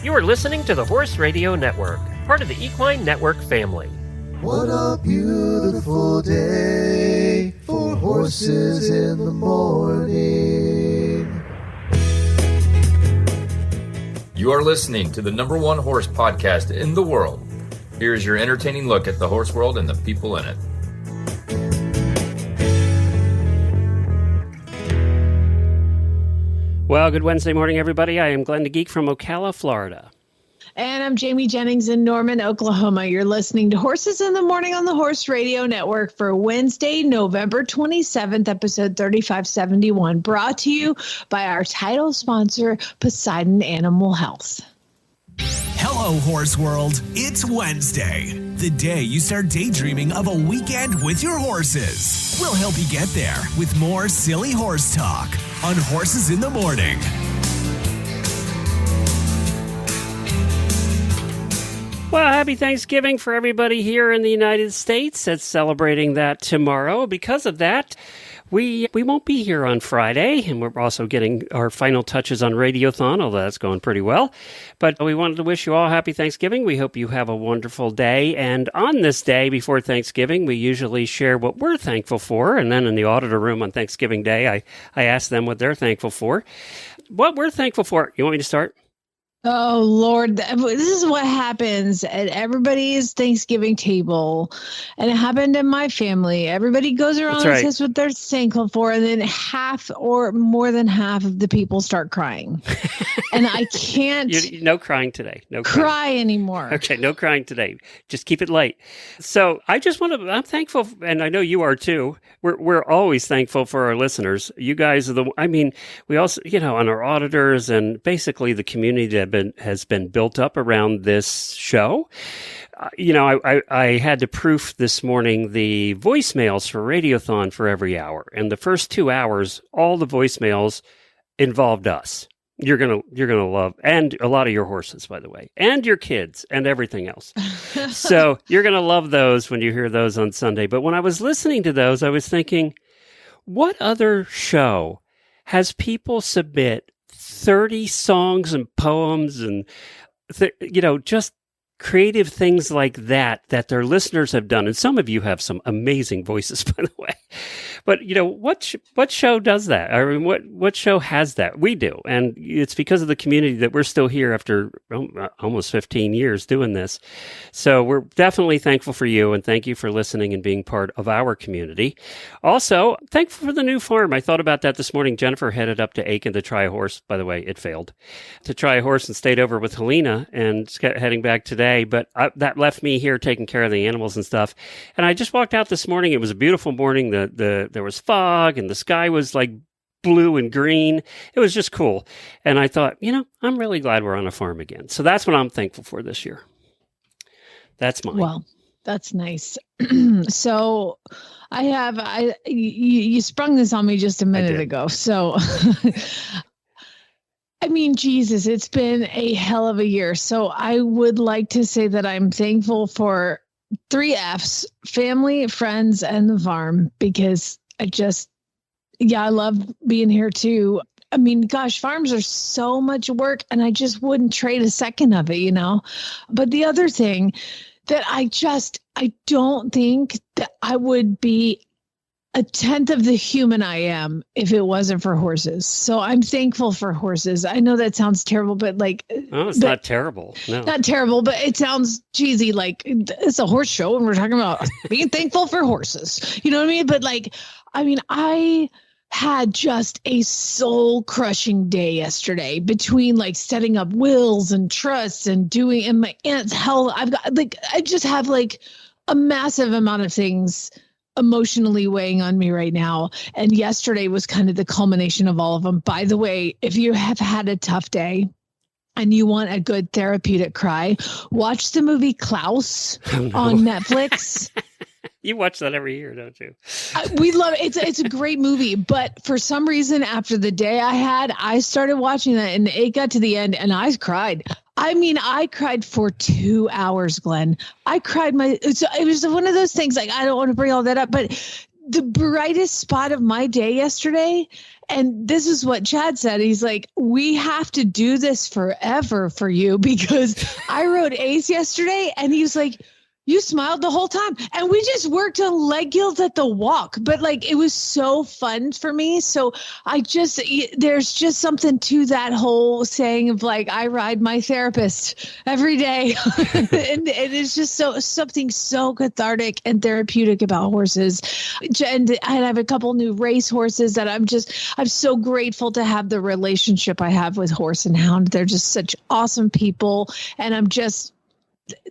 You are listening to the Horse Radio Network, part of the Equine Network family. What a beautiful day for horses in the morning. You are listening to the #1 horse podcast in the world. Here is your entertaining look at the horse world and the people in it. Well, good Wednesday morning, everybody. I am Glenn the Geek from Ocala, Florida. And I'm Jamie Jennings in Norman, Oklahoma. You're listening to Horses in the Morning on the Horse Radio Network for Wednesday, November 27th, episode 3571, brought to you by our title sponsor, Poseidon Animal Health. Hello, Horse World. It's Wednesday, the day you start daydreaming of a weekend with your horses. We'll help you get there with more silly horse talk on Horses in the Morning. Well, happy Thanksgiving for everybody here in the United States that's celebrating that tomorrow. Because of that, we won't be here on Friday, and we're also getting our final touches on Radiothon, although that's going pretty well. But we wanted to wish you all happy Thanksgiving. We hope you have a wonderful day. And on this day before Thanksgiving, we usually share what we're thankful for. And then in the auditor room on Thanksgiving Day, I ask them what they're thankful for. What we're thankful for. You want me to start? Oh, Lord, this is what happens at everybody's Thanksgiving table. And it happened in my family. Everybody goes around and says what they're thankful for. And then half or more than half of the people start crying. And I can't no crying today. No cry anymore. Okay, no crying today. Just keep it light. So I just want to, I'm thankful, and I know you are too. We're always thankful for our listeners. You guys are we also, on our auditors and basically the community that has been built up around this show. I had to proof this morning the voicemails for Radiothon for every hour. And the first 2 hours, all the voicemails involved us. You're gonna love, and a lot of your horses, by the way, and your kids and everything else. So you're gonna love those when you hear those on Sunday. But when I was listening to those, I was thinking, what other show has people submit 30 songs and poems and, just creative things like that their listeners have done? And some of you have some amazing voices, by the way. But, what show does that? I mean, what show has that? We do. And it's because of the community that we're still here after almost 15 years doing this. So we're definitely thankful for you, and thank you for listening and being part of our community. Also, thankful for the new farm. I thought about that this morning. Jennifer headed up to Aiken to try a horse. By the way, it failed. To try a horse and stayed over with Helena and heading back today. But that left me here taking care of the animals and stuff. And I just walked out this morning. It was a beautiful morning. There was fog and the sky was like blue and green. It was just cool. And I thought, I'm really glad we're on a farm again. So that's what I'm thankful for this year. That's mine. Well, that's nice. So you sprung this on me just a minute ago. So I mean, Jesus, it's been a hell of a year. So I would like to say that I'm thankful for 3 F's: family, friends, and the farm, because I love being here too. I mean, gosh, farms are so much work, and I just wouldn't trade a second of it, But the other thing that I don't think that I would be a tenth of the human I am if it wasn't for horses. So I'm thankful for horses. I know that sounds terrible, but not terrible. No, not terrible, but it sounds cheesy. Like it's a horse show and we're talking about being thankful for horses. You know what I mean? But I had just a soul crushing day yesterday between setting up wills and trusts and my aunt's health. I just have a massive amount of things emotionally weighing on me right now. And yesterday was kind of the culmination of all of them. By the way, if you have had a tough day and you want a good therapeutic cry, watch the movie Klaus on Netflix. You watch that every year, don't you? We love it. It's a great movie, but for some reason, after the day I had, I started watching that, and it got to the end, and I cried. I mean, I cried for 2 hours, Glenn. I cried so it was one of those things. I don't want to bring all that up, but the brightest spot of my day yesterday, And this is what Chad said. He's like, we have to do this forever for you, because I rode Ace yesterday and he was like, you smiled the whole time. And we just worked on leg yields at the walk. But like, it was so fun for me. So there's just something to that whole saying of like, I ride my therapist every day. And it is just something so cathartic and therapeutic about horses. And I have a couple new race horses that I'm so grateful to have the relationship I have with Horse and Hound. They're just such awesome people. And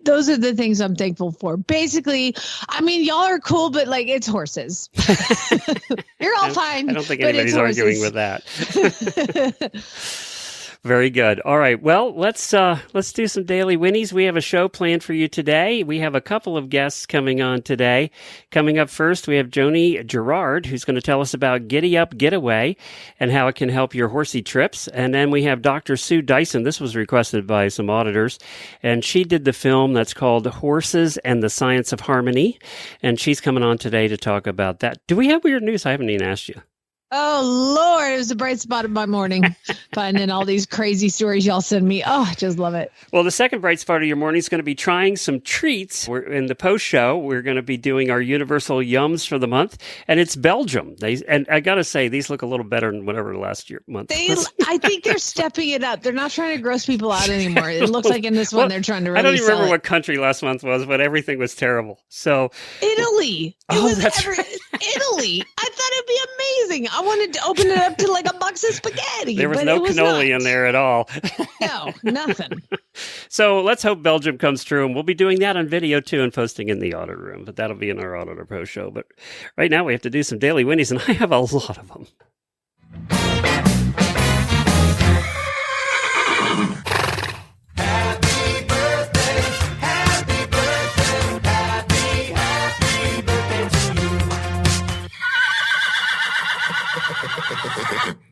those are the things I'm thankful for. Basically, I mean, y'all are cool, but like, it's horses. You're all fine. I don't think anybody's arguing with that. Very good. All right. Well, let's do some daily Whinnies. We have a show planned for you today. We have a couple of guests coming on today. Coming up first, we have Joni Gerard, who's going to tell us about GiddyUp GetAway and how it can help your horsey trips. And then we have Dr. Sue Dyson. This was requested by some auditors, and she did the film that's called Horses and the Science of Harmony. And she's coming on today to talk about that. Do we have weird news? I haven't even asked you. Oh, Lord, it was a bright spot of my morning, finding all these crazy stories y'all send me. Oh, I just love it. Well, the second bright spot of your morning is going to be trying some treats. We're in the post show. We're going to be doing our universal yums for the month, and it's Belgium. And I got to say, these look a little better than whatever last month was. I think they're stepping it up. They're not trying to gross people out anymore. It looks like in this one, they're trying to really I don't even remember it. what country last month was, but everything was terrible. So Italy. That's right. Italy. I thought it'd be amazing. I wanted to open it up to like a box of spaghetti. There was no cannoli in there at all. No, nothing. So let's hope Belgium comes true, and we'll be doing that on video too and posting in the Auditor Room, but that'll be in our Auditor post show. But right now we have to do some daily Whinnies, and I have a lot of them.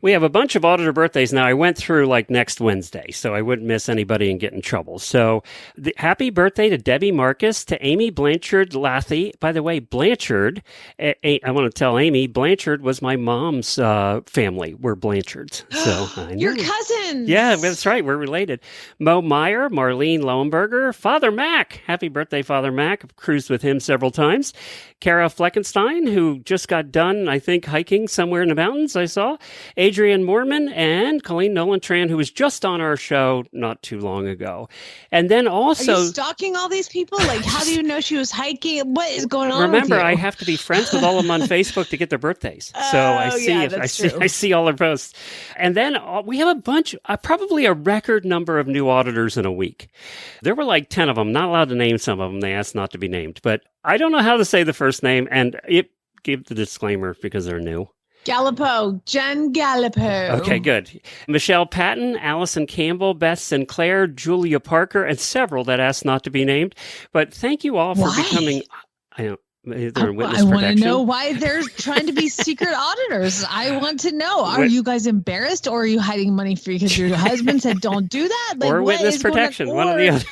We have a bunch of auditor birthdays now. I went through like next Wednesday, so I wouldn't miss anybody and get in trouble. So happy birthday to Debbie Marcus, to Amy Blanchard Lathy. By the way, Blanchard, I want to tell Amy, Blanchard was my mom's family. We're Blanchards. So Your cousins. Yeah, that's right. We're related. Mo Meyer, Marlene Lohenberger, Father Mac. Happy birthday, Father Mac. I've cruised with him several times. Kara Fleckenstein, who just got done, I think, hiking somewhere in the mountains, I saw. Adrian Moorman, and Colleen Nolan-Tran, who was just on our show not too long ago. And then also... Are you stalking all these people? Like, how do you know she was hiking? What is going on Remember, with you? I have to be friends with all of them on Facebook to get their birthdays. So I see all their posts. And then we have a bunch, probably a record number of new auditors in a week. There were like 10 of them. Not allowed to name some of them. They asked not to be named. But I don't know how to say the first name, and give the disclaimer because they're new. Gallipo, Jen Gallipo. Okay, good. Michelle Patton, Allison Campbell, Beth Sinclair, Julia Parker, and several that asked not to be named. But thank you all for becoming... They're in witness I protection. want to know why they're trying to be secret auditors. I want to know. Are you guys embarrassed, or are you hiding money for because your husband said don't do that? Like, or witness protection, one or the other.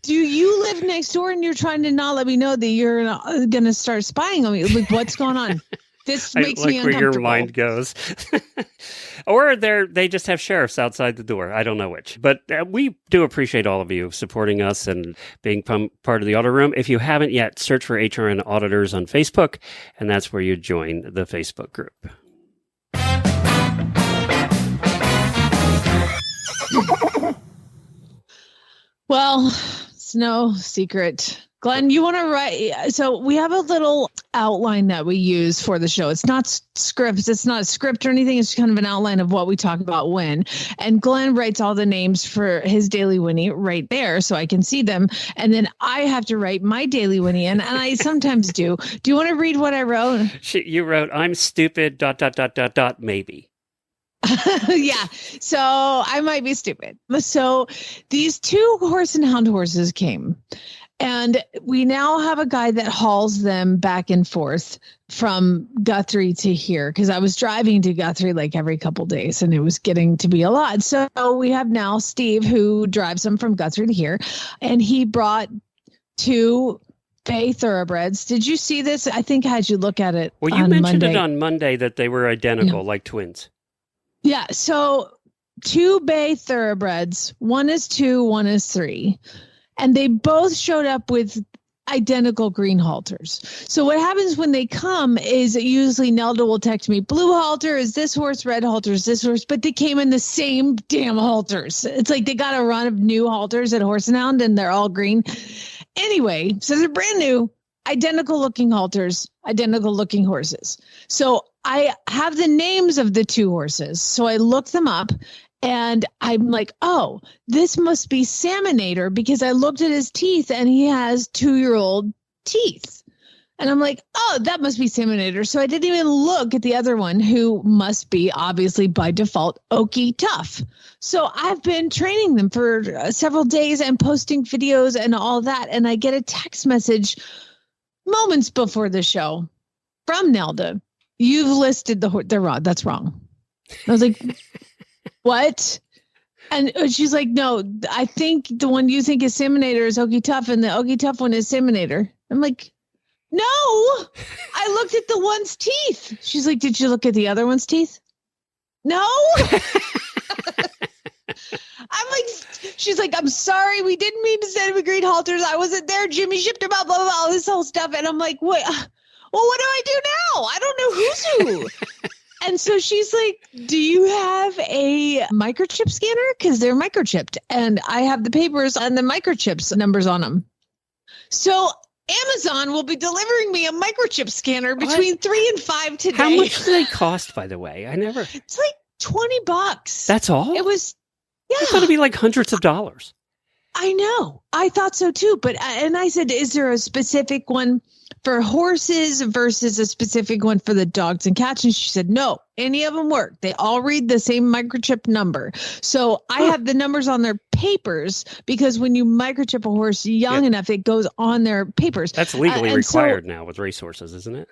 Do you live next door and you're trying to not let me know that you're going to start spying on me? Like, what's going on? This makes me uncomfortable. Where your mind goes. Or they just have sheriffs outside the door. I don't know which. But we do appreciate all of you supporting us and being part of the Auditor Room. If you haven't yet, search for HRN Auditors on Facebook, and that's where you join the Facebook group. Well, it's no secret. Glenn, you want to write? So we have a little outline that we use for the show. It's not scripts. It's not a script or anything. It's kind of an outline of what we talk about when. And Glenn writes all the names for his Daily Whinney right there so I can see them. And then I have to write my Daily Whinney. And I sometimes do. Do you want to read what I wrote? You wrote, I'm stupid, ... maybe. Yeah. So I might be stupid. So these two Horse and Hound horses came. And we now have a guy that hauls them back and forth from Guthrie to here, because I was driving to Guthrie like every couple days and it was getting to be a lot. So we have now Steve, who drives them from Guthrie to here, and he brought two bay thoroughbreds. Did you see this? I think I had you look at it. Well, you on mentioned Monday. it on Monday that they were identical, like twins. Yeah. So 2 bay thoroughbreds. One is 2, one is 3. And they both showed up with identical green halters. So what happens when they come is usually Nelda will text me, blue halter is this horse, red halter is this horse, but they came in the same damn halters. It's like they got a run of new halters at Horse and Hound and they're all green. Anyway, so they're brand new, identical looking halters, identical looking horses. So I have the names of the 2 horses. So I looked them up. And I'm like, oh, this must be Salmonator because I looked at his teeth and he has 2-year-old teeth. And I'm like, oh, that must be Salmonator. So I didn't even look at the other one who must be obviously by default Okie Tough. So I've been training them for several days and posting videos and all that. And I get a text message moments before the show from Nelda. You've listed they're wrong. That's wrong. I was like, what? And she's like, no, I think the one you think is Salmonator is Okie Tough and the Okie Tough one is Salmonator. I'm like, no, I looked at the one's teeth. She's like, did you look at the other one's teeth? No. I'm like, she's like, I'm sorry. We didn't mean to send him a green halters. I wasn't there. Jimmy shipped him out, blah, blah, blah, all this whole stuff. And I'm like, what? Well, what do I do now? I don't know who's who. And so she's like, do you have a microchip scanner? Because they're microchipped. And I have the papers and the microchips numbers on them. So Amazon will be delivering me a microchip scanner between 3 and 5 today. How much do they cost, by the way? It's like $20. That's all? It was, yeah. I thought it'd be like hundreds of dollars. I know. I thought so too. And I said, is there a specific one for horses versus a specific one for the dogs and cats? And she said, no, any of them work. They all read the same microchip number. So I have the numbers on their papers because when you microchip a horse young enough, it goes on their papers. That's legally required now with racehorses, isn't it?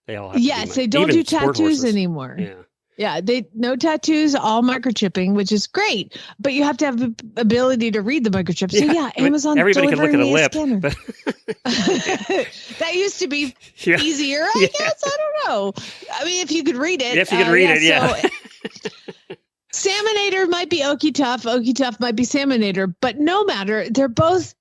They all have to be they don't do tattoos horses anymore. Yeah. Yeah, no tattoos, all microchipping, which is great, but you have to have the ability to read the microchip. So yeah, Amazon everybody can look at a lip. But that used to be easier, I guess. I don't know. I mean, if you could read it. If you could read it, yeah. So, Salmonator might be Okie Tough might be Salmonator, but no matter, they're both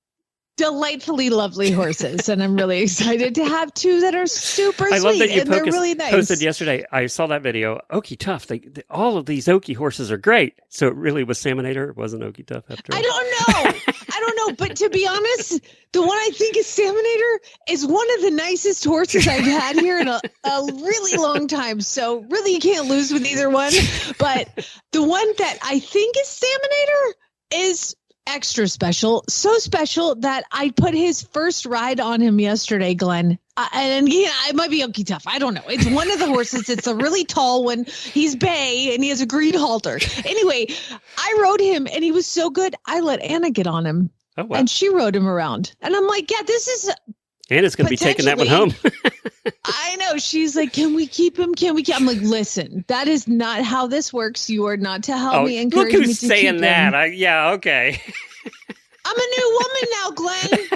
delightfully lovely horses, and I'm really excited to have 2 that are super sweet. I love that you they're really nice. Posted yesterday. I saw that video. Okie Tough. All of these Okie horses are great. So it really was Salmonator. It wasn't Okie Tough after all. I don't know. But to be honest, the one I think is Salmonator is one of the nicest horses I've had here in a really long time. So really, you can't lose with either one. But the one that I think is Salmonator is extra special, so special that I put his first ride on him yesterday, Glenn. And it might be Okie Tough. I don't know. It's one of the horses. It's a really tall one. He's bay and he has a green halter. Anyway, I rode him and he was so good. I let Anna get on him. Oh, wow. And she rode him around. And I'm like, yeah, this is. Anna's going to be taking that one home. I know. She's like, can we keep him? I'm like, listen, that is not how this works. You are not to help me encourage look me who's to saying keep that. him. Yeah, okay. I'm a new woman now, Glenn.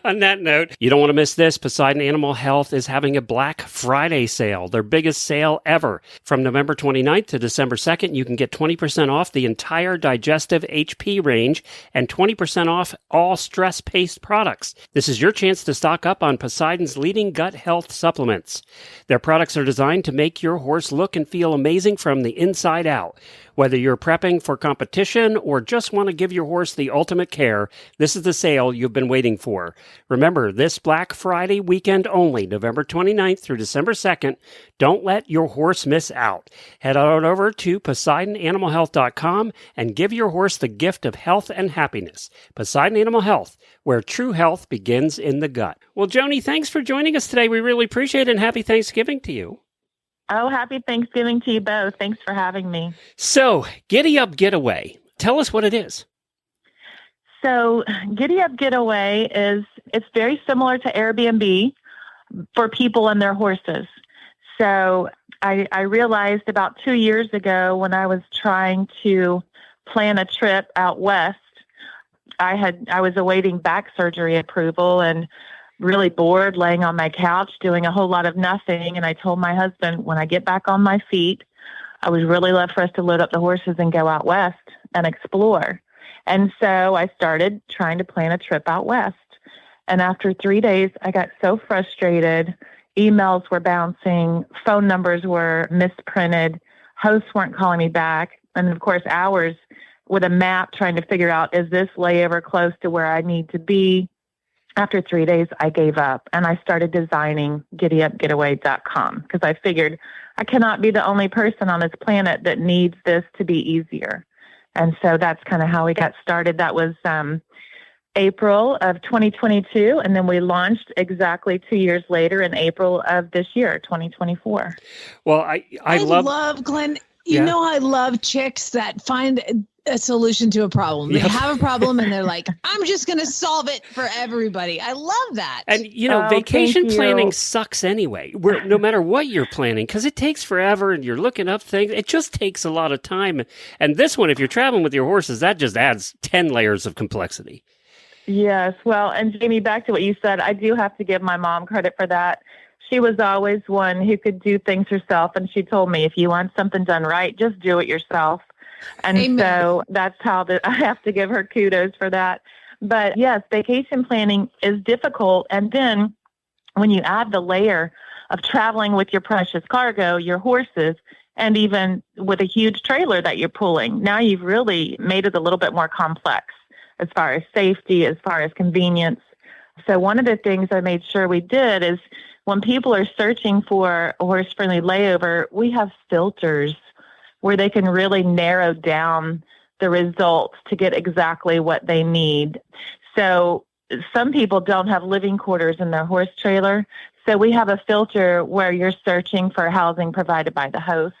On that note, you don't want to miss this. Poseidon Animal Health is having a Black Friday sale, their biggest sale ever. From November 29th to December 2nd, you can get 20% off the entire digestive HP range and 20% off all stress paste products. This is your chance to stock up on Poseidon's leading gut health supplements. Their products are designed to make your horse look and feel amazing from the inside out. Whether you're prepping for competition or just want to give your horse the ultimate care, this is the sale you've been waiting for. Remember, this Black Friday weekend only, November 29th through December 2nd. Don't let your horse miss out. Head on over to PoseidonAnimalHealth.com and give your horse the gift of health and happiness. Poseidon Animal Health, where true health begins in the gut. Well, Joni, thanks for joining us today. We really appreciate it, and happy Thanksgiving to you. Oh, happy Thanksgiving to you both. Thanks for having me. So, GiddyUp GetAway. Tell us what it is. So, GiddyUp GetAway it's very similar to Airbnb for people and their horses. So, I realized about 2 years ago when I was trying to plan a trip out west, I was awaiting back surgery approval and really bored laying on my couch doing a whole lot of nothing. And I told my husband, when I get back on my feet, I would really love for us to load up the horses and go out west and explore. And so I started trying to plan a trip out west. And after 3 days, I got so frustrated. Emails were bouncing, phone numbers were misprinted, hosts weren't calling me back. And of course, hours with a map trying to figure out, is this layover close to where I need to be? After 3 days, I gave up and I started designing GiddyUpGetAway.com because I figured I cannot be the only person on this planet that needs this to be easier. And so that's kind of how we got started. That was April of 2022. And then we launched exactly 2 years later in April of this year, 2024. Well, I love Glenn. You know, I love chicks that find a solution to a problem. They have a problem and they're like, I'm just going to solve it for everybody. I love that. And, vacation planning sucks anyway. No matter what you're planning, because it takes forever and you're looking up things. It just takes a lot of time. And this one, if you're traveling with your horses, that just adds 10 layers of complexity. Yes. Well, and Jamie, back to what you said, I do have to give my mom credit for that. She was always one who could do things herself. And she told me, if you want something done right, just do it yourself. And Amen. So that's how I have to give her kudos for that. But yes, vacation planning is difficult. And then when you add the layer of traveling with your precious cargo, your horses, and even with a huge trailer that you're pulling, now you've really made it a little bit more complex as far as safety, as far as convenience. So one of the things I made sure we did is when people are searching for a horse-friendly layover, we have filters where they can really narrow down the results to get exactly what they need. So some people don't have living quarters in their horse trailer. So we have a filter where you're searching for housing provided by the host.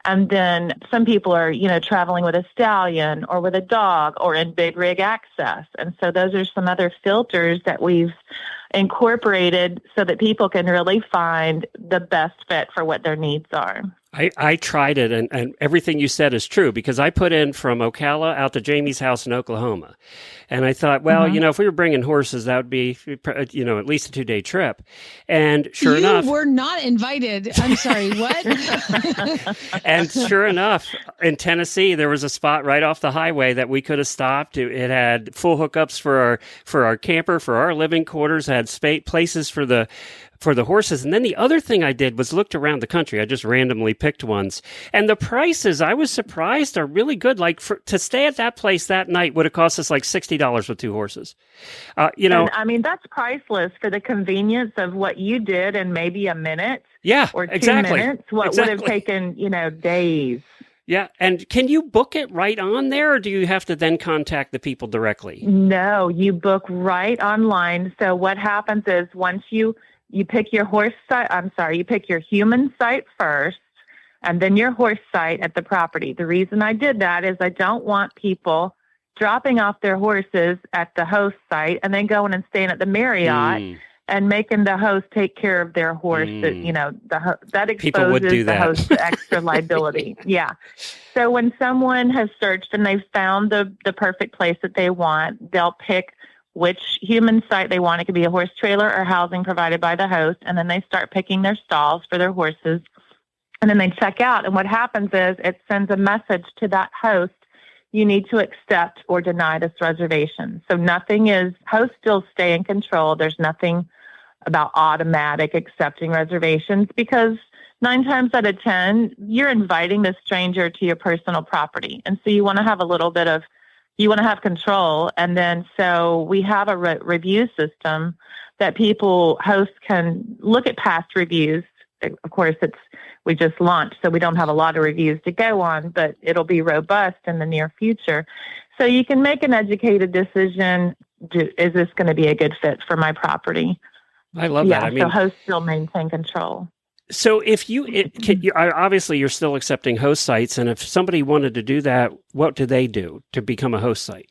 And then some people are, traveling with a stallion or with a dog or in big rig access. And so those are some other filters that we've incorporated so that people can really find the best fit for what their needs are. I tried it, and everything you said is true, because I put in from Ocala out to Jamie's house in Oklahoma. And I thought, well, if we were bringing horses, that would be, at least a 2-day trip. And sure enough... You were not invited. I'm sorry, what? And sure enough, in Tennessee, there was a spot right off the highway that we could have stopped. It had full hookups for our camper, for our living quarters, had places for the horses. And then the other thing I did was looked around the country. I just randomly picked ones. And the prices, I was surprised, are really good. Like to stay at that place that night would have cost us like $60 with 2 horses. And, I mean, that's priceless for the convenience of what you did in maybe a minute. Yeah, or 2 exactly. minutes. What would have taken, days. Yeah. And can you book it right on there, or do you have to then contact the people directly? No, you book right online. So what happens is once you pick your you pick your human site first and then your horse site at the property. The reason I did that is I don't want people dropping off their horses at the host site and then going and staying at the Marriott and making the host take care of their horse. That exposes the host to extra liability. Yeah. So when someone has searched and they've found the perfect place that they want, they'll pick which human site they want. It could be a horse trailer or housing provided by the host. And then they start picking their stalls for their horses. And then they check out. And what happens is it sends a message to that host. You need to accept or deny this reservation. So hosts still stay in control. There's nothing about automatic accepting reservations, because 9 times out of 10, you're inviting the stranger to your personal property. And so you want to have you want to have control. And then so we have a review system that hosts can look at past reviews. Of course, we just launched, so we don't have a lot of reviews to go on, but it'll be robust in the near future. So you can make an educated decision. Is this going to be a good fit for my property? I love that. I mean, so hosts still maintain control. So if obviously you're still accepting host sites, and if somebody wanted to do that, what do they do to become a host site?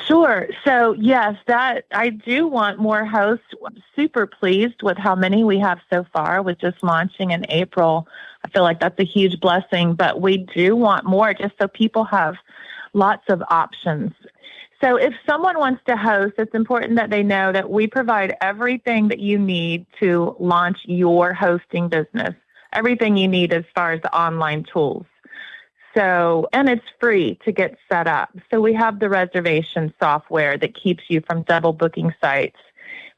Sure. So yes, that I do want more hosts. I'm super pleased with how many we have so far with just launching in April. I feel like that's a huge blessing, but we do want more just so people have lots of options. So if someone wants to host, it's important that they know that we provide everything that you need to launch your hosting business, everything you need as far as the online tools. So, and it's free to get set up. So we have the reservation software that keeps you from double booking sites.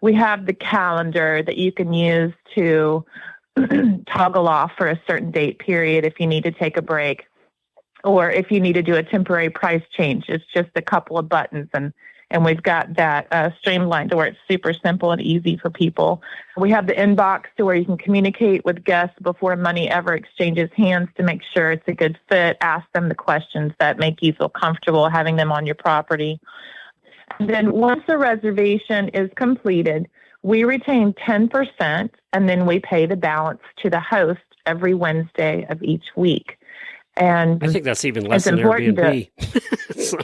We have the calendar that you can use to toggle off for a certain date period if you need to take a break. Or if you need to do a temporary price change, it's just a couple of buttons, and we've got that streamlined to where it's super simple and easy for people. We have the inbox to where you can communicate with guests before money ever exchanges hands to make sure it's a good fit. Ask them the questions that make you feel comfortable having them on your property. And then once the reservation is completed, we retain 10%, and then we pay the balance to the host every Wednesday of each week. And I think that's even less than Airbnb.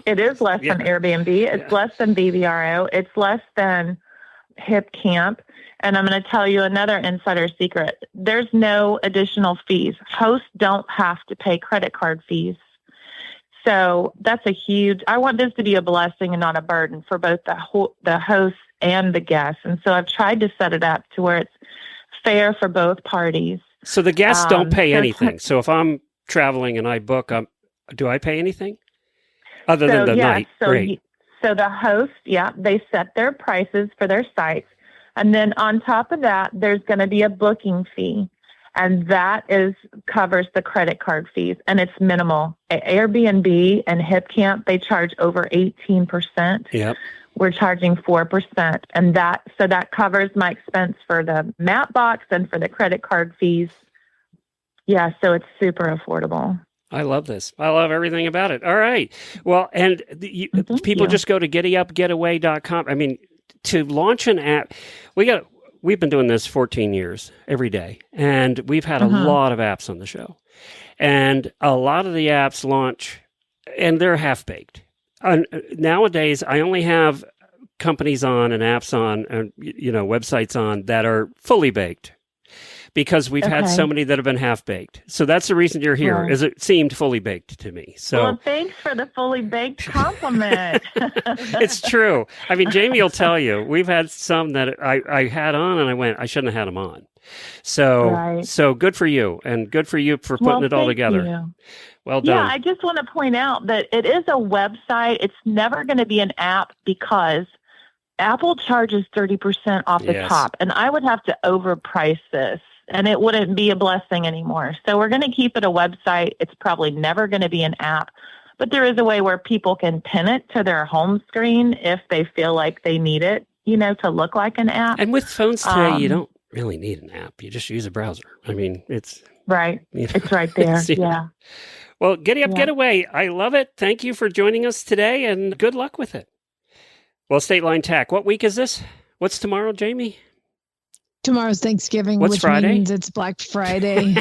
It is less than Airbnb. It's less than VVRO. It's less than Hip Camp. And I'm going to tell you another insider secret. There's no additional fees. Hosts don't have to pay credit card fees. So that's I want this to be a blessing and not a burden for both the hosts and the guests. And so I've tried to set it up to where it's fair for both parties. So the guests don't pay anything. So if I'm traveling and I book, do I pay anything other than the night? Great. So the host, they set their prices for their sites. And then on top of that, there's going to be a booking fee. And that covers the credit card fees. And it's minimal. At Airbnb and Hip Camp, they charge over 18%. Yep. We're charging 4%. And that covers my expense for the map box and for the credit card fees. Yeah, so it's super affordable. I love this. I love everything about it. All right. Well, and people just go to GiddyUpGetAway.com. I mean, to launch an app, we've been doing this 14 years every day, and we've had a lot of apps on the show. And a lot of the apps launch, and they're half-baked. Nowadays, I only have companies on and apps on and websites on that are fully baked. Because we've had so many that have been half-baked. So that's the reason you're here, is it seemed fully baked to me. So, well, thanks for the fully baked compliment. It's true. I mean, Jamie will tell you, we've had some that I had on and I went, I shouldn't have had them on. So, so good for you, and good for you for putting it all together. You. Well done. Yeah, I just want to point out that it is a website. It's never going to be an app because Apple charges 30% off the top, and I would have to overprice this. And it wouldn't be a blessing anymore. So we're going to keep it a website. It's probably never going to be an app. But there is a way where people can pin it to their home screen if they feel like they need it, to look like an app. And with phones today, you don't really need an app. You just use a browser. I mean, it's... Right. It's right there. Yeah. Well, GiddyUp Getaway. I love it. Thank you for joining us today, and good luck with it. Well, State Line Tack, what week is this? What's tomorrow, Jamie? Tomorrow's Thanksgiving, which Friday? Means it's Black Friday.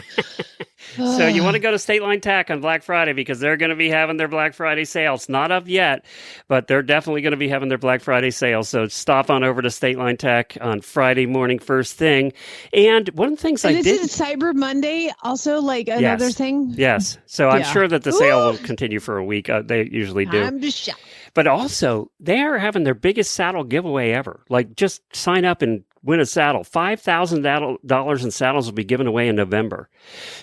So you want to go to State Line Tack on Black Friday because they're going to be having their Black Friday sales. Not up yet, but they're definitely going to be having their Black Friday sales. So stop on over to State Line Tack on Friday morning first thing. And one of the things I did... Is Cyber Monday also like another thing? Yes. So I'm sure that the sale will continue for a week. They usually do. I'm just shocked. But also, they are having their biggest saddle giveaway ever. Like, just sign up and win a saddle. $5,000 in saddles will be given away in November.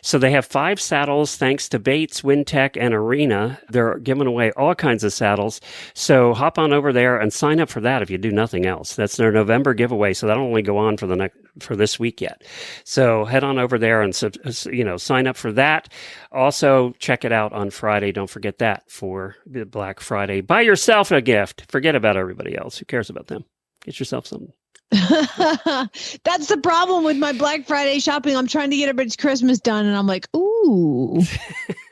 So they have 5 saddles thanks to Bates, Wintech, and Arena. They're giving away all kinds of saddles. So hop on over there and sign up for that if you do nothing else. That's their November giveaway. So that'll only go on for this week yet. So head on over there and sign up for that. Also, check it out on Friday. Don't forget that for Black Friday. Buy yourself a gift. Forget about everybody else. Who cares about them? Get yourself something. That's the problem with my Black Friday shopping. I'm trying to get everybody's Christmas done, and I'm like, ooh,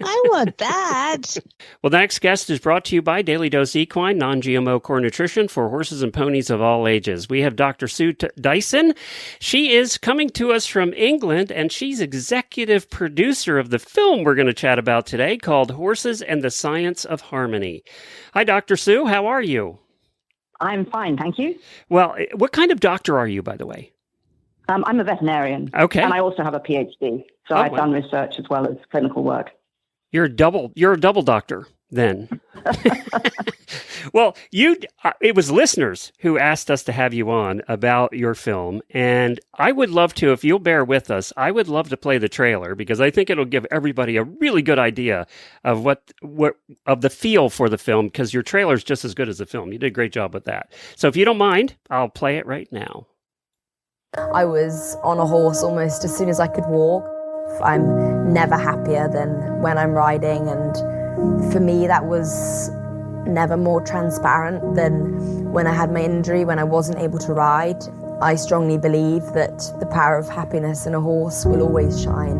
I want that. Well, the next guest is brought to you by Daily Dose Equine, non-GMO core nutrition for horses and ponies of all ages. We have Dr. Sue Dyson. She is coming to us from England, and she's executive producer of the film we're going to chat about today called Horses and the Science of Harmony. Hi, Dr. Sue. How are you? I'm fine, thank you. Well, what kind of doctor are you, by the way? I'm a veterinarian. Okay. And I also have a PhD. So I've done research as well as clinical work. You're a double doctor then. Well, it was listeners who asked us to have you on about your film. And I would love to, if you'll bear with us, I would love to play the trailer because I think it'll give everybody a really good idea of what of the feel for the film, because your trailer is just as good as the film. You did a great job with that. So if you don't mind, I'll play it right now. I was on a horse almost as soon as I could walk. I'm never happier than when I'm riding, and for me that was never more transparent than when I had my injury, when I wasn't able to ride. I strongly believe that the power of happiness in a horse will always shine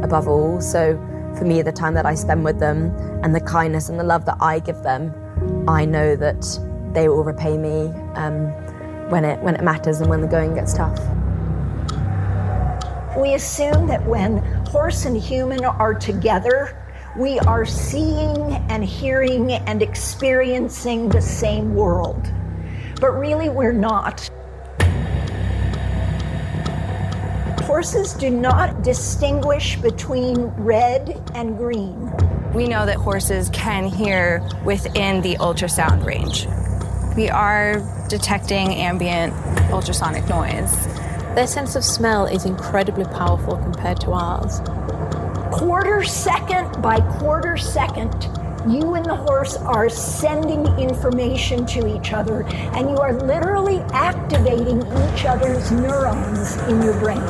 above all. So for me, the time that I spend with them and the kindness and the love that I give them, I know that they will repay me when it matters and when the going gets tough. We assume that when horse and human are together, we are seeing and hearing and experiencing the same world. But really, we're not. Horses do not distinguish between red and green. We know that horses can hear within the ultrasound range. We are detecting ambient ultrasonic noise. Their sense of smell is incredibly powerful compared to ours. Quarter second by quarter second, you and the horse are sending information to each other, and you are literally activating each other's neurons in your brains.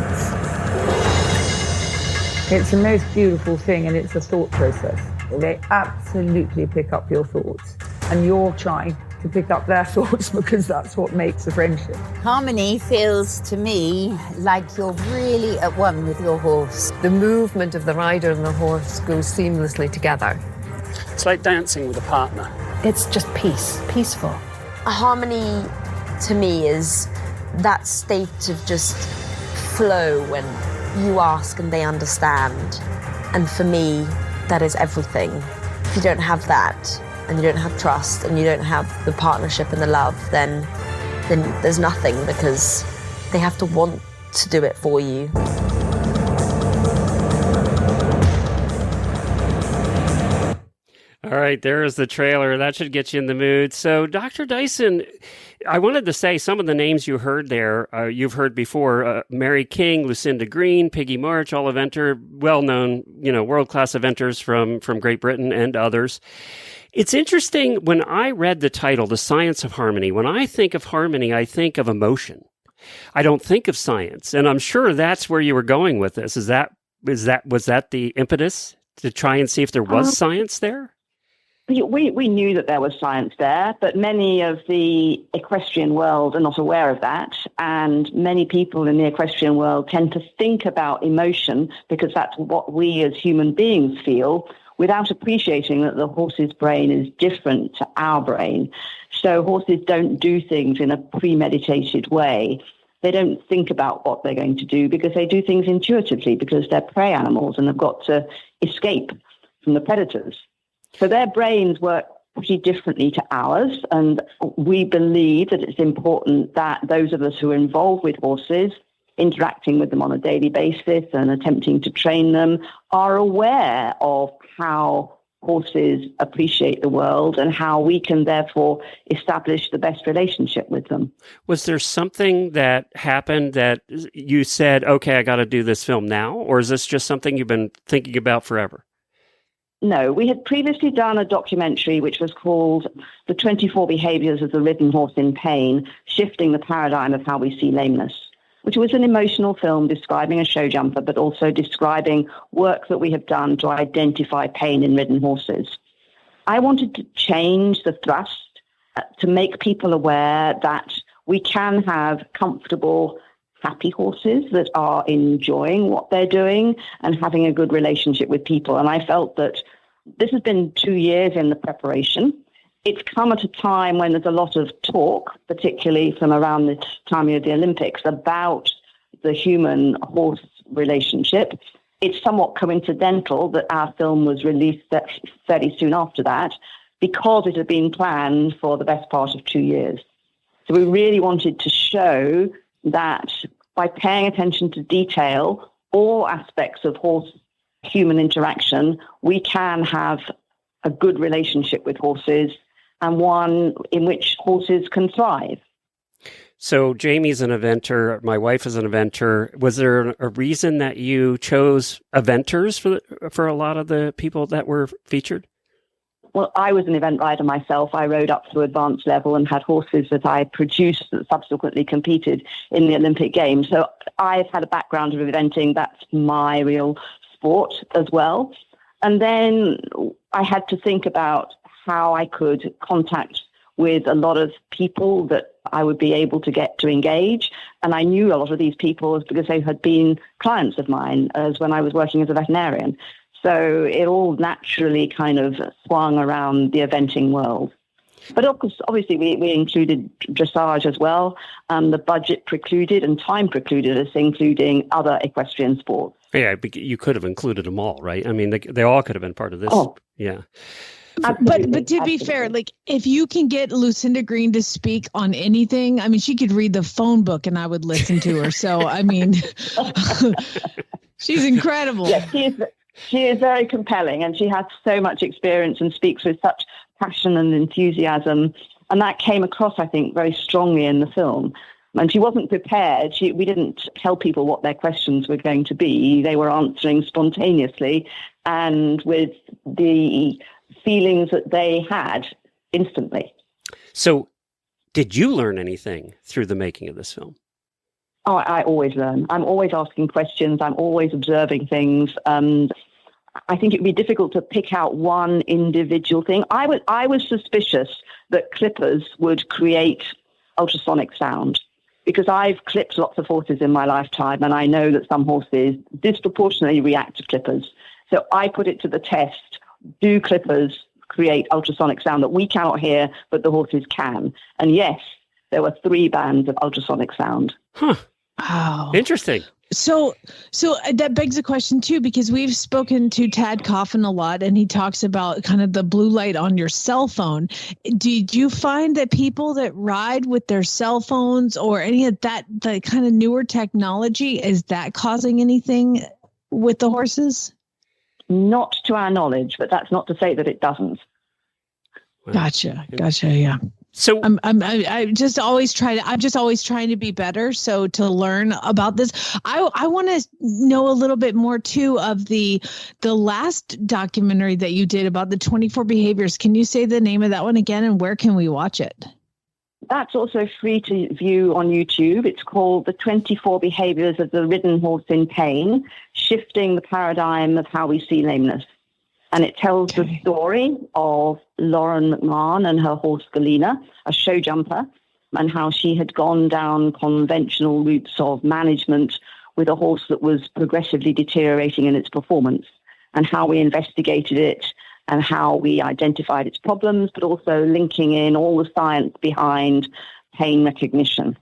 It's the most beautiful thing, and it's a thought process. They absolutely pick up your thoughts, and you're trying to pick up their thoughts because that's what makes a friendship. Harmony feels to me like you're really at one with your horse. The movement of the rider and the horse goes seamlessly together. It's like dancing with a partner. It's just peaceful. A harmony to me is that state of just flow when you ask and they understand. And for me, that is everything. If you don't have that, and you don't have trust, and you don't have the partnership and the love, then there's nothing, because they have to want to do it for you. All right, there is the trailer. That should get you in the mood. So, Dr. Dyson, I wanted to say some of the names you heard there, you've heard before. Mary King, Lucinda Green, Piggy March, all eventer, well-known, world-class eventers from Great Britain and others. It's interesting, when I read the title, The Science of Harmony, when I think of harmony, I think of emotion. I don't think of science. And I'm sure that's where you were going with this. Was that the impetus to try and see if there was science there? We knew that there was science there, but many of the equestrian world are not aware of that. And many people in the equestrian world tend to think about emotion because that's what we as human beings feel, without appreciating that the horse's brain is different to our brain. So horses don't do things in a premeditated way. They don't think about what they're going to do because they do things intuitively, because they're prey animals and have got to escape from the predators. So their brains work pretty differently to ours, and we believe that it's important that those of us who are involved with horses, interacting with them on a daily basis and attempting to train them, are aware of how horses appreciate the world and how we can therefore establish the best relationship with them. Was there something that happened that you said, okay, I got to do this film now? Or is this just something you've been thinking about forever? No, we had previously done a documentary which was called The 24 Behaviors of the Ridden Horse in Pain, Shifting the Paradigm of How We See Lameness, which was an emotional film describing a show jumper, but also describing work that we have done to identify pain in ridden horses. I wanted to change the thrust to make people aware that we can have comfortable, happy horses that are enjoying what they're doing and having a good relationship with people. And I felt that this has been 2 years in the preparation. It's come at a time when there's a lot of talk, particularly from around the time of the Olympics, about the human-horse relationship. It's somewhat coincidental that our film was released fairly soon after that, because it had been planned for the best part of 2 years. So we really wanted to show that by paying attention to detail, all aspects of horse-human interaction, we can have a good relationship with horses and one in which horses can thrive. So Jamie's an eventer. My wife is an eventer. Was there a reason that you chose eventers for a lot of the people that were featured? Well, I was an event rider myself. I rode up to advanced level and had horses that I produced that subsequently competed in the Olympic Games. So I've had a background of eventing. That's my real sport as well. And then I had to think about how I could contact with a lot of people that I would be able to get to engage. And I knew a lot of these people because they had been clients of mine as when I was working as a veterinarian. So it all naturally kind of swung around the eventing world. But of course, obviously, we included dressage as well. The budget precluded and time precluded us including other equestrian sports. Yeah, you could have included them all, right? I mean, they all could have been part of this. Oh. Yeah. But to be fair, like if you can get Lucinda Green to speak on anything, I mean, she could read the phone book and I would listen to her. So, I mean, she's incredible. Yes, she is very compelling and she has so much experience and speaks with such passion and enthusiasm. And that came across, I think, very strongly in the film. And she wasn't prepared. We didn't tell people what their questions were going to be. They were answering spontaneously and with the feelings that they had instantly. So did you learn anything through the making of this film? Oh, I always learn. I'm always asking questions. I'm always observing things. I think it would be difficult to pick out one individual thing. I was suspicious that clippers would create ultrasonic sound because I've clipped lots of horses in my lifetime, and I know that some horses disproportionately react to clippers. So I put it to the test. Do clippers create ultrasonic sound that we cannot hear, but the horses can? And yes, there were 3 bands of ultrasonic sound. Huh. Wow. Interesting. So that begs a question too, because we've spoken to Tad Coffin a lot, and he talks about kind of the blue light on your cell phone. Did you find that people that ride with their cell phones or any of that, the kind of newer technology, is that causing anything with the horses? Not to our knowledge, but that's not to say that it doesn't. Gotcha. Yeah. So I'm just always trying to be better. So to learn about this, I want to know a little bit more too of the last documentary that you did about the 24 behaviors. Can you say the name of that one again, and where can we watch it? That's also free to view on YouTube. It's called The 24 Behaviors of the Ridden Horse in Pain, Shifting the Paradigm of How We See Lameness. And it tells the story of Lauren McMahon and her horse Galena, a show jumper, and how she had gone down conventional routes of management with a horse that was progressively deteriorating in its performance, and how we investigated it and how we identified its problems, but also linking in all the science behind pain recognition.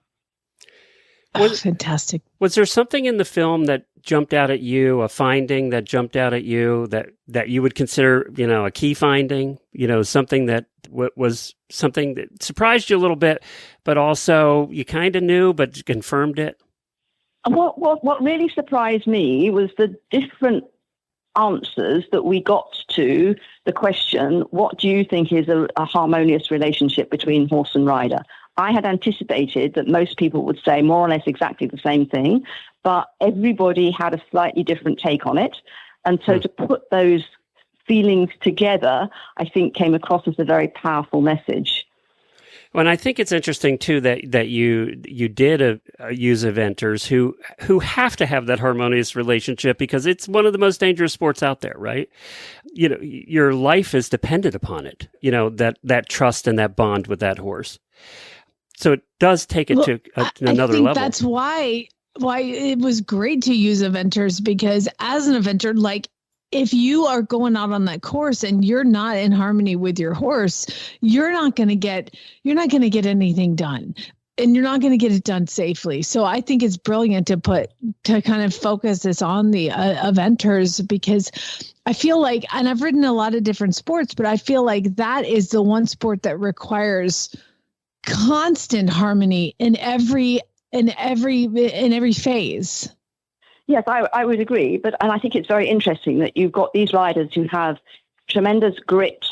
Fantastic. Was there something in the film that jumped out at you, a finding that jumped out at you that you would consider, a key finding, something that was something that surprised you a little bit, but also you kind of knew, but confirmed it? What really surprised me was the different answers that we got to the question, what do you think is a harmonious relationship between horse and rider? I had anticipated that most people would say more or less exactly the same thing, but everybody had a slightly different take on it. And so to put those feelings together, I think came across as a very powerful message. Well, and I think it's interesting too that you did use eventers who have to have that harmonious relationship, because it's one of the most dangerous sports out there, right? Your life is dependent upon it. That trust and that bond with that horse. So it does take it to another level. That's why it was great to use eventers, because as an eventer, like, if you are going out on that course and you're not in harmony with your horse, you're not going to get anything done, and you're not going to get it done safely. So I think it's brilliant to kind of focus this on the eventers, because I feel like, and I've ridden a lot of different sports, but I feel like that is the one sport that requires constant harmony in every phase. Yes, I would agree. And I think it's very interesting that you've got these riders who have tremendous grit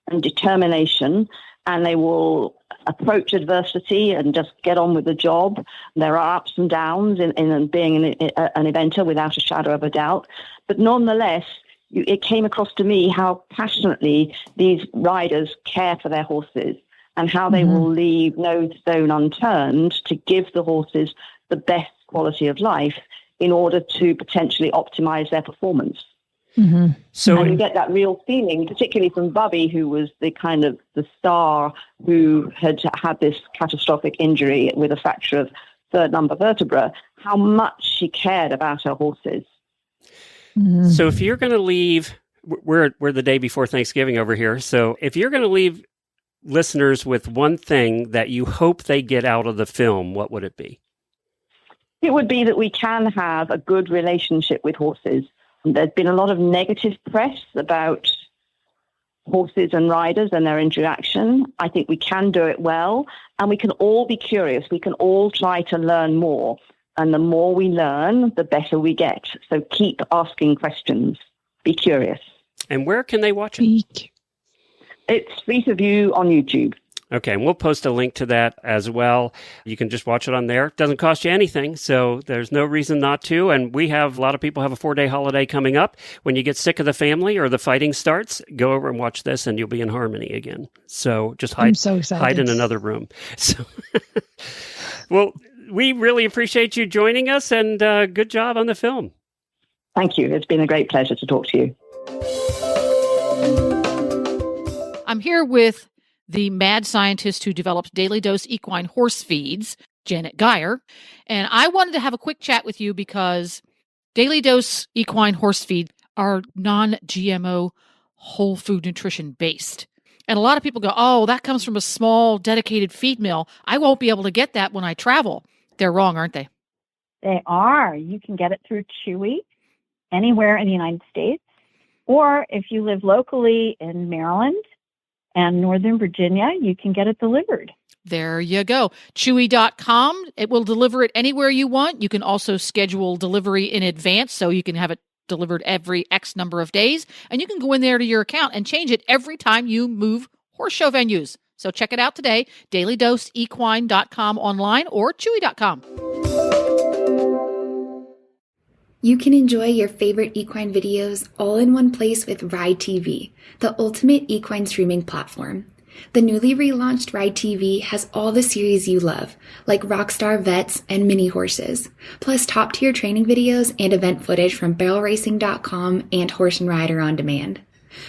and determination and they will approach adversity and just get on with the job. There are ups and downs in being an eventer without a shadow of a doubt. But nonetheless, it came across to me how passionately these riders care for their horses and how they will leave no stone unturned to give the horses the best quality of life in order to potentially optimize their performance. So you get that real feeling, particularly from Bubby, who was the kind of the star who had had this catastrophic injury with a fracture of third lumbar vertebra, how much she cared about her horses. So if you're going to leave, we're the day before Thanksgiving over here. So if you're going to leave listeners with one thing that you hope they get out of the film, what would it be? It would be that we can have a good relationship with horses. There's been a lot of negative press about horses and riders and their interaction. I think we can do it well, and we can all be curious. We can all try to learn more. And the more we learn, the better we get. So keep asking questions. Be curious. And where can they watch it? It's free to view on YouTube. Okay, and we'll post a link to that as well. You can just watch it on there. It doesn't cost you anything, so there's no reason not to. And we have, a lot of people have a 4-day holiday coming up. When you get sick of the family or the fighting starts, go over and watch this and you'll be in harmony again. So just hide in another room. So, well, we really appreciate you joining us, and good job on the film. Thank you. It's been a great pleasure to talk to you. I'm here with the mad scientist who developed Daily Dose equine horse feeds, Janet Geyer. And I wanted to have a quick chat with you because Daily Dose equine horse feed are non-GMO whole food nutrition based. And a lot of people go, oh, that comes from a small dedicated feed mill. I won't be able to get that when I travel. They're wrong, aren't they? They are. You can get it through Chewy anywhere in the United States. Or if you live locally in Maryland and Northern Virginia, you can get it delivered. There you go. Chewy.com. It will deliver it anywhere you want. You can also schedule delivery in advance so you can have it delivered every X number of days. And you can go in there to your account and change it every time you move horse show venues. So check it out today, dailydoseequine.com online or chewy.com. You can enjoy your favorite equine videos all in one place with Ride TV, the ultimate equine streaming platform. The newly relaunched Ride TV has all the series you love, like Rockstar Vets and Mini Horses, plus top-tier training videos and event footage from barrelracing.com and Horse and Rider On Demand.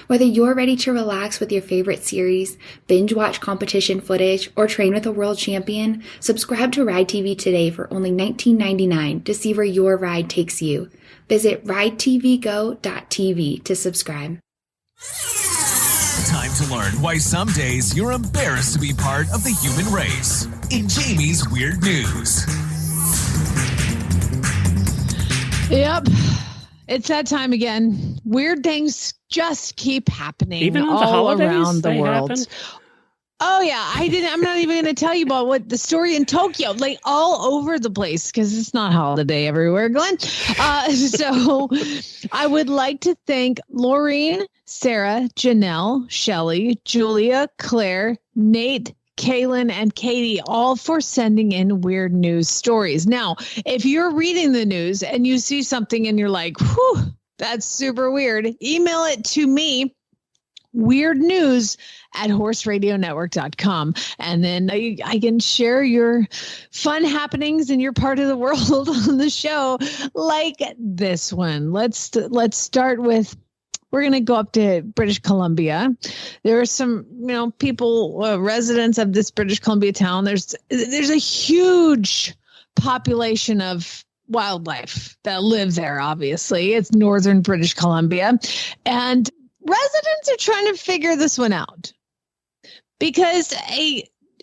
Whether you're ready to relax with your favorite series, binge watch competition footage, or train with a world champion, subscribe to Ride TV today for only $19.99 to see where your ride takes you. Visit ridetvgo.tv to subscribe. Time to learn why some days you're embarrassed to be part of the human race. In Jamie's Weird News. Yep. It's that time again. Weird things just keep happening Even on all the holidays, around the they world. happen? Oh yeah, I'm not even going to tell you about what the story in Tokyo, like all over the place, because it's not holiday everywhere, Glenn. So I would like to thank Laureen, Sarah, Janelle, Shelley, Julia, Claire, Nate, Kaylin, and Katie, all for sending in weird news stories. Now, if you're reading the news and you see something and you're like, whew, that's super weird, email it to me, weirdnews@horseradionetwork.com. And then I can share your fun happenings in your part of the world on the show, like this one. Let's start with, we're going to go up to British Columbia. There are some, people, residents of this British Columbia town. There's a huge population of wildlife that live there, obviously. It's northern British Columbia. And residents are trying to figure this one out. Because,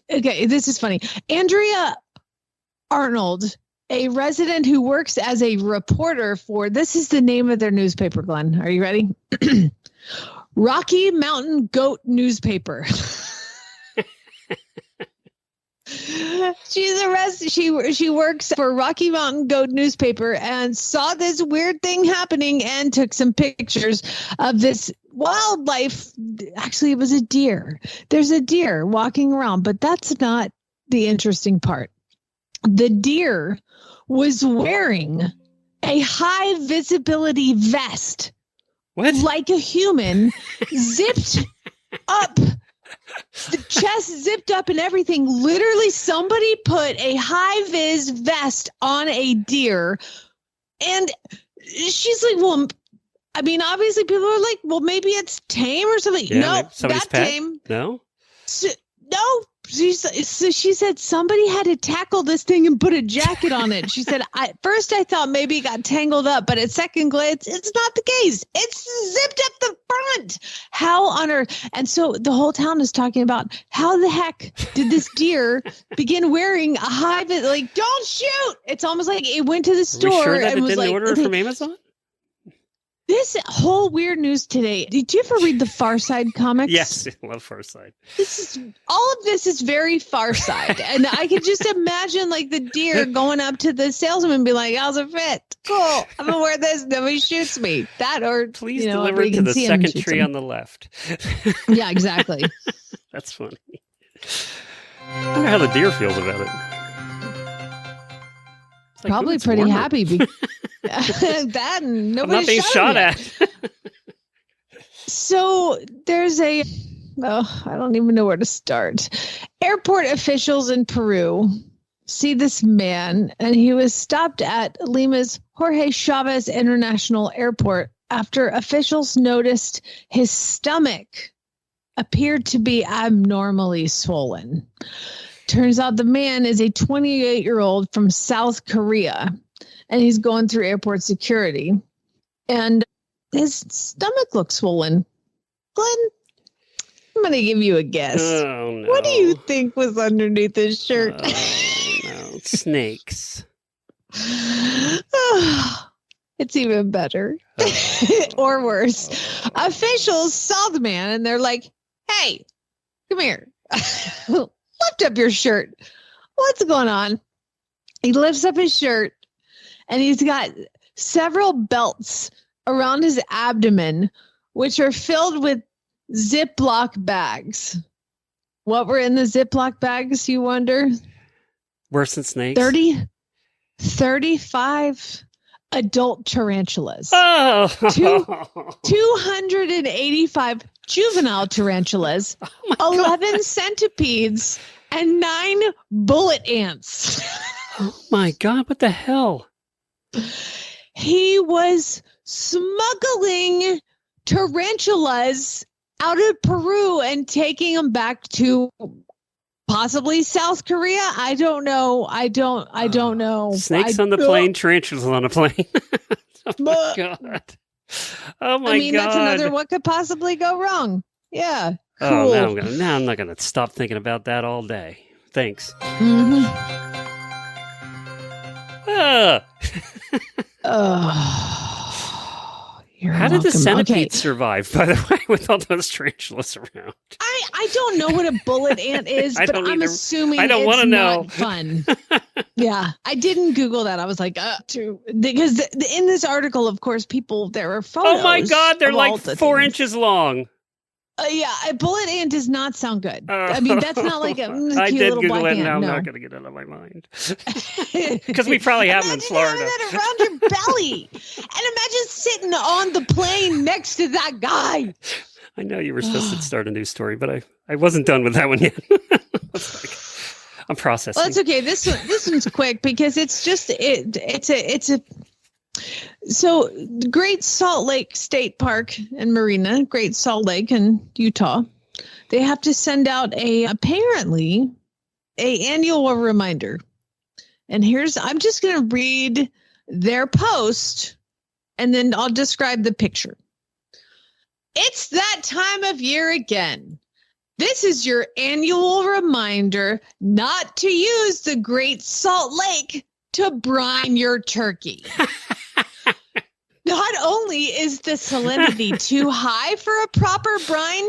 this is funny. Andrea Arnold, a resident who works as a reporter for, this is the name of their newspaper, Glenn. Are you ready? Rocky Mountain Goat Newspaper. She's arrested. She works for Rocky Mountain Goat newspaper and saw this weird thing happening and took some pictures of this wildlife. Actually, it was a deer. There's a deer walking around, but that's not the interesting part. The deer was wearing a high visibility vest. What? Like a human, zipped up, the chest zipped up and everything. Literally, somebody put a high vis vest on a deer. And she's like, well, I mean, obviously people are like, well, maybe it's tame or something. Yeah, no, somebody's not pet? tame. No? No. She said somebody had to tackle this thing and put a jacket on it. She said, first I thought maybe it got tangled up, but at second glance, it's not the case. It's zipped up the front. How on earth? And so the whole town is talking about how the heck did this deer begin wearing a high vis? Like, don't shoot. It's almost like it went to the store. Are we sure that and it was didn't like, order from Amazon? This whole weird news today. Did you ever read the Far Side comics? Yes, I love Far Side. All of this is very Far Side. And I could just imagine like the deer going up to the salesman and be like, how's it fit? Cool. I'm gonna wear this. Nobody shoots me. That or please deliver it to the second tree on the left. Yeah, exactly. That's funny. I wonder how the deer feels about it. Like, probably pretty warmer. happy. That and nobody I'm not being shot at. So there's I don't even know where to start. Airport officials in Peru see this man, and he was stopped at Lima's Jorge Chavez International Airport after officials noticed his stomach appeared to be abnormally swollen. Turns out the man is a 28-year-old from South Korea, and he's going through airport security, and his stomach looks swollen. Glenn, I'm going to give you a guess. Oh, no. What do you think was underneath his shirt? Oh, no. Snakes. It's even better. Or worse. Officials saw the man, and they're like, hey, come here. Lift up your shirt. What's going on? He lifts up his shirt, and he's got several belts around his abdomen, which are filled with Ziploc bags. What were in the Ziploc bags, you wonder? Worse than snakes? 35 adult tarantulas. Oh! 285 juvenile tarantulas, 11 centipedes, and 9 bullet ants. Oh my God, what the hell? He was smuggling tarantulas out of Peru and taking them back to possibly South Korea. I don't know. I don't know. Snakes on the plane, tarantulas on a plane. Oh my God. Oh my God. I mean, that's another what could possibly go wrong. Yeah. Cool. Oh, now I'm not going to stop thinking about that all day. Thanks. Mm-hmm. How did the centipede survive, by the way, with all those tarantulas around? I don't know what a bullet ant is, but I'm assuming I don't want to know. Not fun. Yeah, I didn't Google that. I was like, because in this article, of course, there are photos. Oh my God, they're like 4 inches long. Yeah, a bullet ant does not sound good. I mean, that's not like a cute I did little Google black it, and ant. I'm No. not going to get it out of my mind. Because we probably have them in Florida. Imagine having that around your belly. And imagine sitting on the plane next to that guy. I know you were supposed to start a news story, but I wasn't done with that one yet. I'm processing. Well, that's okay. This one's quick because it's just So Great Salt Lake State Park and Marina, Great Salt Lake in Utah, they have to send out apparently a annual reminder. And I'm just going to read their post and then I'll describe the picture. It's that time of year again. This is your annual reminder not to use the Great Salt Lake to brine your turkey. Not only is the salinity too high for a proper brine,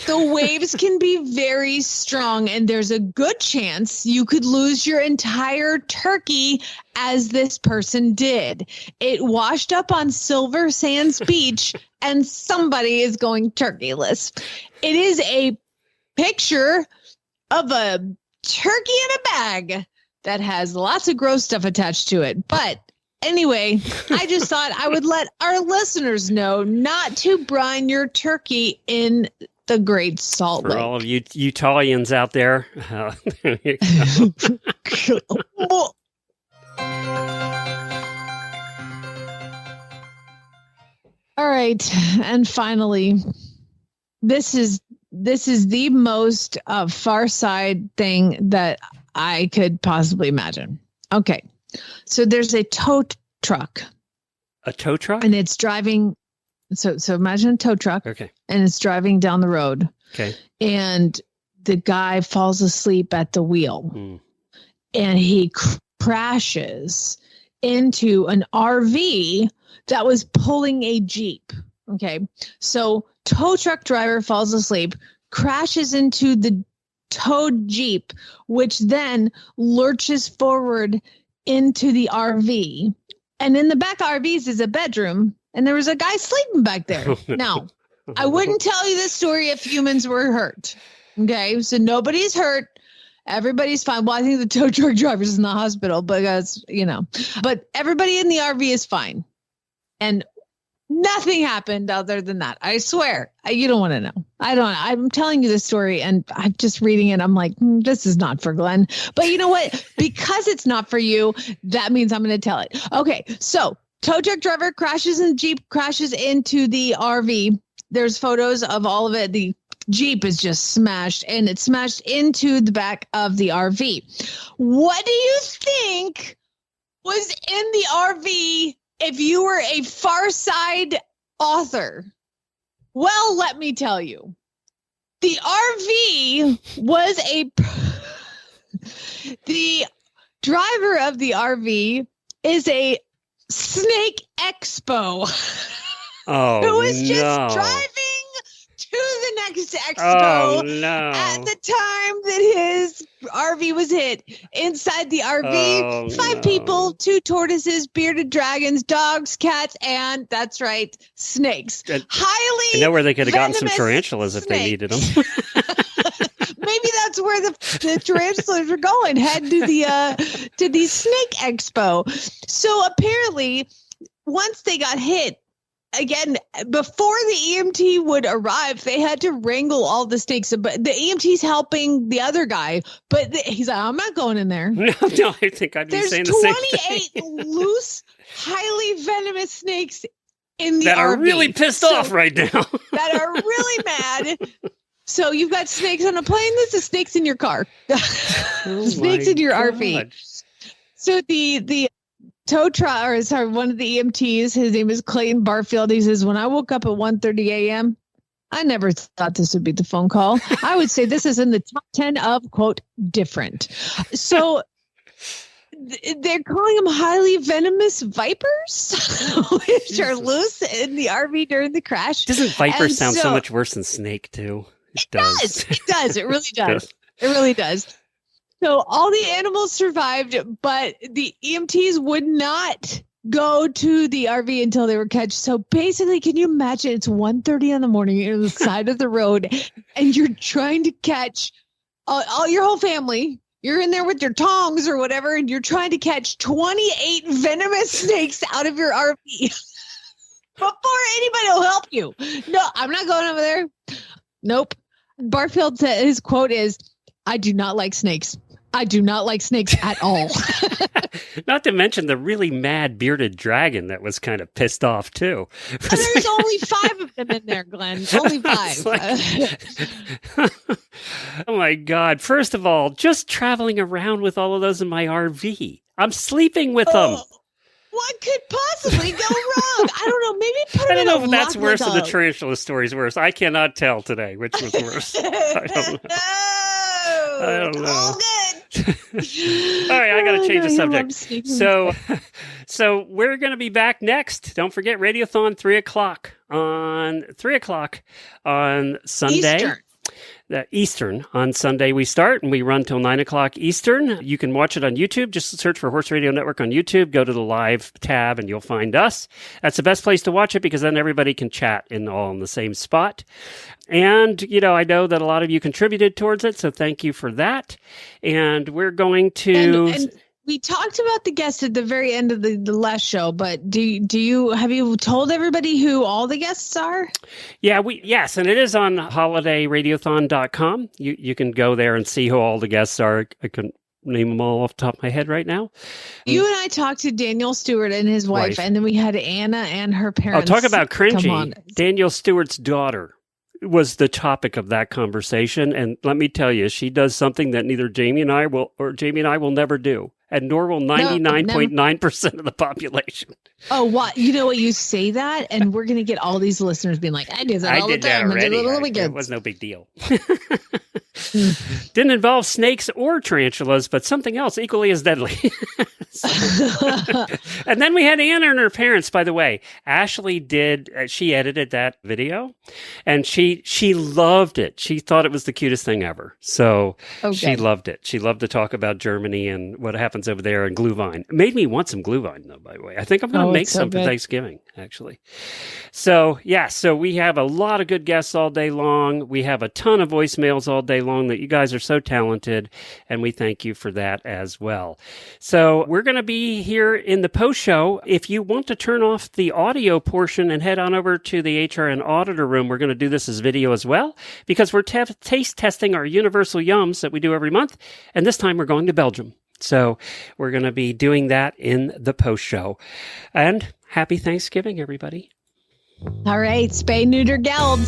the waves can be very strong, and there's a good chance you could lose your entire turkey, as this person did. It washed up on Silver Sands Beach, and somebody is going turkeyless. It is a picture of a turkey in a bag that has lots of gross stuff attached to it. But anyway, I just thought I would let our listeners know not to brine your turkey in the Great Salt Lake. For all of you Utahians out there. There you go. All right. And finally, this is the most far side thing that I could possibly imagine. Okay. So there's a tow truck. A tow truck? And it's driving. So imagine a tow truck. Okay. And it's driving down the road. Okay. And the guy falls asleep at the wheel. And he crashes into an RV that was pulling a Jeep. Okay. So tow truck driver falls asleep, crashes into the towed Jeep, which then lurches forward into the RV. And in the back of RVs is a bedroom, and there was a guy sleeping back there. Now, I wouldn't tell you this story if humans were hurt. Okay, so nobody's hurt. Everybody's fine. Well, I think the tow truck driver's in the hospital because, but everybody in the RV is fine. And nothing happened other than that. I swear. You don't want to know. I'm telling you this story and I'm just reading it. I'm like, this is not for Glenn. But you know what? Because it's not for you, that means I'm going to tell it. Okay. So tow truck driver crashes in Jeep, crashes into the RV. There's photos of all of it. The Jeep is just smashed, and it's smashed into the back of the RV. What do you think was in the RV if you were a Far Side author? Well, let me tell you. The RV was the driver of the RV is a snake expo. Oh, who was just no. driving to the next expo at the time that his RV was hit. Inside the RV, 5 people, 2 tortoises, bearded dragons, dogs, cats, and that's right, snakes. I know where they could have gotten some tarantulas if they needed them. Maybe that's where the tarantulas were going, head to the snake expo. So apparently, once they got hit, again, before the EMT would arrive, they had to wrangle all the snakes. But the EMT's helping the other guy, but he's like, I'm not going in there. No, I think I'd be saying the same thing. There's 28 loose, highly venomous snakes in the that RV. Are really pissed off right now. That are really mad. So you've got snakes on a plane. This is snakes in your car. Snakes in your RV. So the tow truck, or sorry, one of the EMTs, his name is Clayton Barfield. He says, when I woke up at 1:30 a.m., I never thought this would be the phone call. I would say this is in the top 10 of, quote, different. So they're calling them highly venomous vipers, which are loose in the RV during the crash. Doesn't viper sound so much worse than snake, too? It does. It does. It really does. It really does. So all the animals survived, but the EMTs would not go to the RV until they were catched. So basically, can you imagine? It's 1:30 in the morning. You're on the side of the road, and you're trying to catch all your whole family. You're in there with your tongs or whatever, and you're trying to catch 28 venomous snakes out of your RV before anybody will help you. No, I'm not going over there. Nope. Barfield said his quote is, "I do not like snakes. I do not like snakes at all." Not to mention the really mad bearded dragon that was kind of pissed off, too. There's only 5 of them in there, Glenn. Only 5. Oh, my God. First of all, just traveling around with all of those in my RV. I'm sleeping with them. What could possibly go wrong? I don't know. Maybe put I don't know if that's worse than the tarantula story's worse. I cannot tell today which was worse. I don't know. All good. All right, I got to change the subject. So we're going to be back next. Don't forget Radiothon 3 o'clock on Sunday. Eastern on Sunday we start, and we run till 9 o'clock Eastern. You can watch it on YouTube. Just search for Horse Radio Network on YouTube. Go to the live tab and you'll find us. That's the best place to watch it because then everybody can chat all in the same spot. And, I know that a lot of you contributed towards it, so thank you for that. And we're going to... And we talked about the guests at the very end of the last show, but have you told everybody who all the guests are? Yeah, yes, and it is on holidayradiothon.com. You can go there and see who all the guests are. I couldn't name them all off the top of my head right now. You and I talked to Daniel Stewart and his wife, and then we had Anna and her parents. Oh, talk about cringy. Daniel Stewart's daughter was the topic of that conversation, and let me tell you, she does something that neither Jamie and I will never do. And nor will 99.9% of the population. Oh, what? You know what? You say that, and we're going to get all these listeners being like, I do that all the time. I did that already. It was no big deal. Didn't involve snakes or tarantulas, but something else equally as deadly. And then we had Anna and her parents, by the way. Ashley she edited that video, and she loved it. She thought it was the cutest thing ever. So She loved it. She loved to talk about Germany and what happens over there and Glühwein. It made me want some Glühwein, though, by the way. I think I'm going to make some for Thanksgiving, actually. So we have a lot of good guests all day long. We have a ton of voicemails all day long that you guys are so talented, and we thank you for that as well. So we're going to be here in the post show. If you want to turn off the audio portion and head on over to the HRN auditor room, we're going to do this as video as well, because we're taste testing our universal yums that we do every month, and this time we're going to Belgium. So we're going to be doing that in the post show. And happy Thanksgiving, everybody. All right, spay, neuter, geld.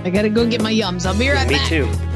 I got to go get my yums. I'll be right back. Me too.